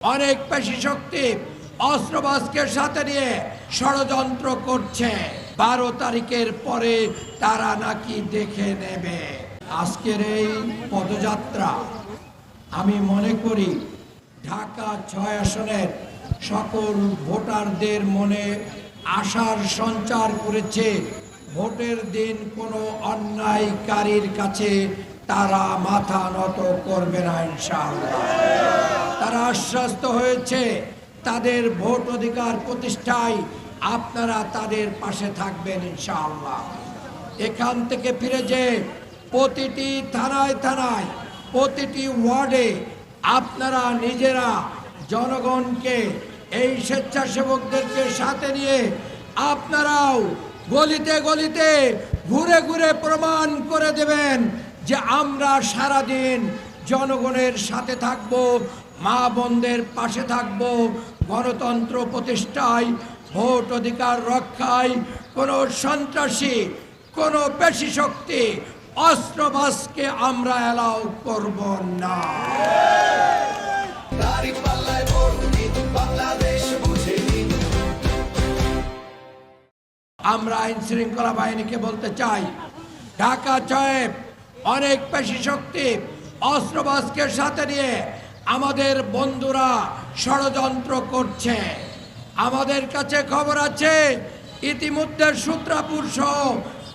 অনেক পেশি শক্তি অস্ত্রবাজকে সাথে নিয়ে ষড়যন্ত্র করছে। 12 তারিখের পরে তারা নাকি দেখে নেবে। আজকের এই পদযাত্রা আমি মনে করি ঢাকা 6 আসনের সকল ভোটারদের মনে আশার সঞ্চার করেছে। ভোটের দিন কোনো অন্যায়কারীর কাছে তারা মাথা নত করবে না ইনশাআল্লাহ। তারা আশ্বস্ত হয়েছে তাদের ভোট অধিকার প্রতিষ্ঠায় আপনারা তাদের পাশে থাকবেন ইনশাআল্লাহ। এখান থেকে ফিরে যে প্রতিটি থানায় থানায় প্রতিটি ওয়ার্ডে আপনারা নিজেরা জনগণকে এই স্বেচ্ছাসেবকদেরকে সাথে নিয়ে আপনারাও গলিতে গলিতে ঘুরে ঘুরে প্রমাণ করে দেবেন যে আমরা সারাদিন জনগণের সাথে থাকব, মা বোনদের পাশে থাকব, গণতন্ত্র প্রতিষ্ঠায়, ভোট অধিকার রক্ষায় কোনো সন্ত্রাসী, কোনো পেশি শক্তি, অস্ত্রবাজকে আমরা অ্যালাউ করব না। আমরা আইন শৃঙ্খলা বাহিনীকে বলতে চাই, ঢাকা 6 অনেক পেশি শক্তি অস্ত্রবাজকে সাথে নিয়ে আমাদের বন্ধুরা ষড়যন্ত্র করছে। আমাদের কাছে খবর আছে ইতিমধ্যে সূত্রাপুর সহ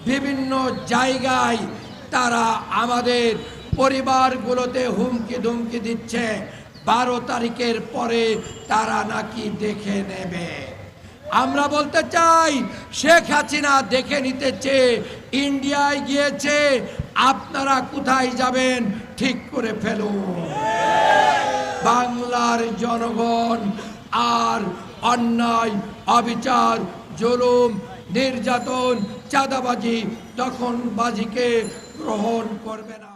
বিভিন্ন জায়গায় তারা আমাদের পরিবারগুলোতে হুমকি ধুমকি দিচ্ছে। 12 তারিখের পরে তারা নাকি দেখে নেবে। আমরা বলতে চাই শেখ হাসিনা দেখে নিতে চেয়ে ইন্ডিয়ায় গিয়েছে, আপনারা কোথায় যাবেন ঠিক করে ফেলুন। বাংলার জনগণ আর অন্যায়, অবিচার, জুলুম, নির্যাতন, চাঁদাবাজি, দখলবাজিকে গ্রহণ করবে না।